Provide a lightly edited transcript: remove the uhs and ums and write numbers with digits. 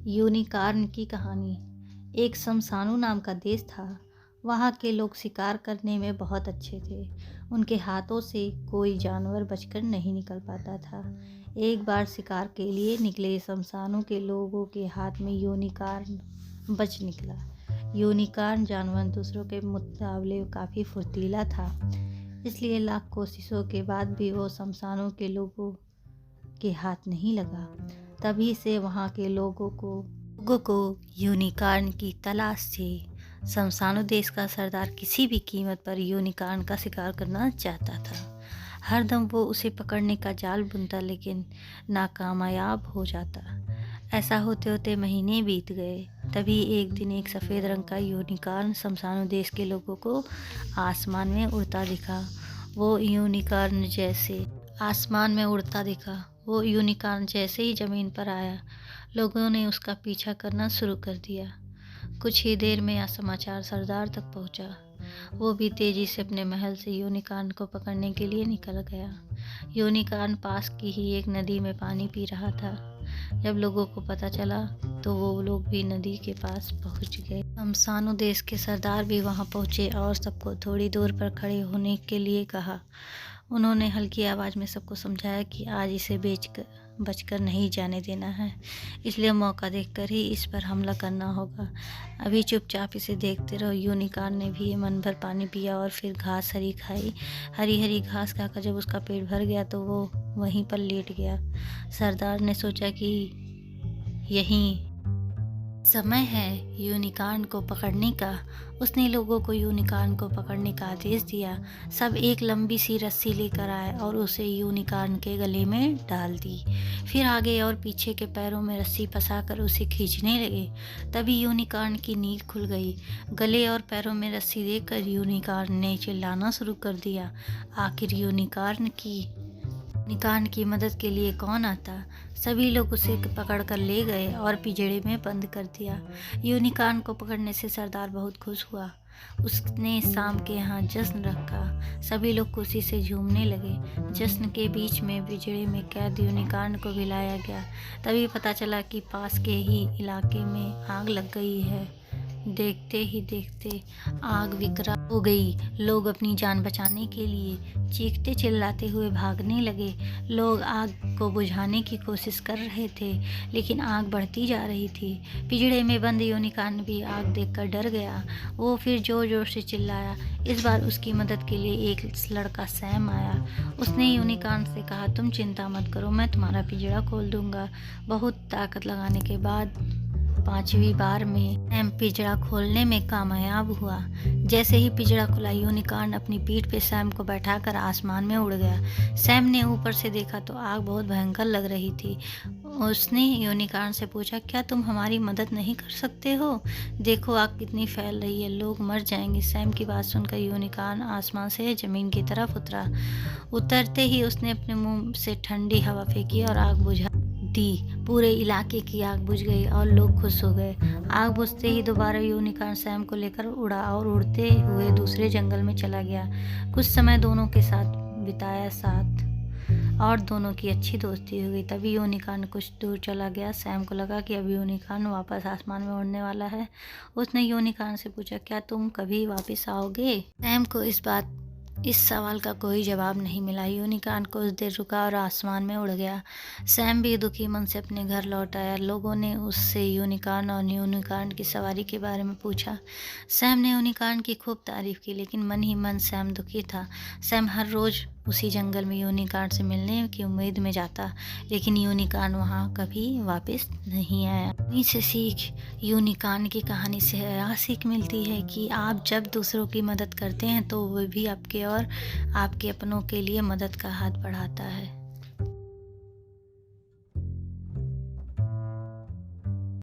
Unicorn की कहानी। एक शमशानु नाम का देश था। वहाँ के लोग शिकार करने में बहुत अच्छे थे। उनके हाथों से कोई जानवर बचकर नहीं निकल पाता था। एक बार शिकार के लिए निकले शमशानु के लोगों के हाथ में यूनिकॉर्न बच निकला। यूनिकॉर्न जानवर दूसरों के मुकाबले काफ़ी फुर्तीला था, इसलिए लाख कोशिशों के बाद भी वो शमशानु के लोगों के हाथ नहीं लगा। तभी से वहाँ के लोगों को यूनिकॉर्न की तलाश थी। शमशानु देश का सरदार किसी भी कीमत पर यूनिकॉर्न का शिकार करना चाहता था। हरदम वो उसे पकड़ने का जाल बुनता, लेकिन नाकामयाब हो जाता। ऐसा होते होते महीने बीत गए। तभी एक दिन एक सफ़ेद रंग का यूनिकॉर्न शमशानु देश के लोगों को आसमान में उड़ता दिखा। वो यूनिकॉर्न जैसे ही ज़मीन पर आया, लोगों ने उसका पीछा करना शुरू कर दिया। कुछ ही देर में यह समाचार सरदार तक पहुंचा। वो भी तेज़ी से अपने महल से यूनिकॉर्न को पकड़ने के लिए निकल गया। यूनिकॉर्न पास की ही एक नदी में पानी पी रहा था। जब लोगों को पता चला तो वो लोग भी नदी के पास पहुंच गए। शमशानु देश के सरदार भी वहां पहुंचे और सबको थोड़ी दूर पर खड़े होने के लिए कहा। उन्होंने हल्की आवाज़ में सबको समझाया कि आज इसे बचकर नहीं जाने देना है, इसलिए मौका देखकर ही इस पर हमला करना होगा। अभी चुपचाप इसे देखते रहो। यूनिकॉर्न ने भी मन भर पानी पिया और फिर घास हरी खाई। हरी हरी घास खाकर जब उसका पेट भर गया तो वो वहीं पर लेट गया। सरदार ने सोचा कि यही समय है यूनिकॉर्न को पकड़ने का। उसने लोगों को यूनिकॉर्न को पकड़ने का आदेश दिया। सब एक लंबी सी रस्सी लेकर आए और उसे यूनिकॉर्न के गले में डाल दी। फिर आगे और पीछे के पैरों में रस्सी फंसाकर उसे खींचने लगे। तभी यूनिकॉर्न की नींद खुल गई। गले और पैरों में रस्सी देकर यूनिकॉर्न ने चिल्लाना शुरू कर दिया। आखिर यूनिकॉर्न की मदद के लिए कौन आता? सभी लोग उसे पकड़कर ले गए और पिंजरे में बंद कर दिया। यूनिकॉर्न को पकड़ने से सरदार बहुत खुश हुआ। उसने शाम के यहाँ जश्न रखा। सभी लोग खुशी से झूमने लगे। जश्न के बीच में पिंजरे में कैद यूनिकॉर्न को भी लाया गया। तभी पता चला कि पास के ही इलाके में आग लग गई है। देखते ही देखते आग विकराल हो गई। लोग अपनी जान बचाने के लिए चीखते चिल्लाते हुए भागने लगे। लोग आग को बुझाने की कोशिश कर रहे थे, लेकिन आग बढ़ती जा रही थी। पिंजड़े में बंद यूनिकॉर्न भी आग देखकर डर गया। वो फिर जोर जोर से चिल्लाया। इस बार उसकी मदद के लिए एक लड़का सैम आया। उसने यूनिकॉर्न से कहा, तुम चिंता मत करो, मैं तुम्हारा पिंजड़ा खोल दूंगा। बहुत ताकत लगाने के बाद 5वीं बार में सैम पिंजड़ा खोलने में कामयाब हुआ। जैसे ही पिंजड़ा खुला, यूनिकॉर्न अपनी पीठ पे सैम को बैठाकर आसमान में उड़ गया। सैम ने ऊपर से देखा तो आग बहुत भयंकर लग रही थी। उसने यूनिकॉर्न से पूछा, क्या तुम हमारी मदद नहीं कर सकते हो? देखो आग कितनी फैल रही है, लोग मर जाएंगे। सैम की बात सुनकर यूनिकॉर्न आसमान से ज़मीन की तरफ उतरा। उतरते ही उसने अपने मुंह से ठंडी हवा फेंकी और आग बुझा दी। पूरे इलाके की आग बुझ गई और लोग खुश हो गए। आग बुझते ही दोबारा यूनिकॉर्न सैम को लेकर उड़ा और उड़ते हुए दूसरे जंगल में चला गया। कुछ समय दोनों के साथ बिताया और दोनों की अच्छी दोस्ती हो गई। तभी यूनिकॉर्न कुछ दूर चला गया। सैम को लगा कि अब यूनिकॉर्न वापस आसमान में उड़ने वाला है। उसने यूनिकॉर्न से पूछा, क्या तुम कभी वापस आओगे? सैम को इस सवाल का कोई जवाब नहीं मिला। यूनिकॉर्न कुछ देर रुका और आसमान में उड़ गया। सैम भी दुखी मन से अपने घर लौट आया। लोगों ने उससे यूनिकॉर्न और यूनिकॉर्न की सवारी के बारे में पूछा। सैम ने यूनिकॉर्न की खूब तारीफ की, लेकिन मन ही मन सैम दुखी था। सैम हर रोज़ उसी जंगल में यूनिकॉर्न से मिलने की उम्मीद में जाता, लेकिन यूनिकॉर्न वहाँ कभी वापस नहीं आया। इन्हीं से सीख यूनिकॉर्न की कहानी से यह सीख मिलती है कि आप जब दूसरों की मदद करते हैं तो वो भी आपके और आपके अपनों के लिए मदद का हाथ बढ़ाता है।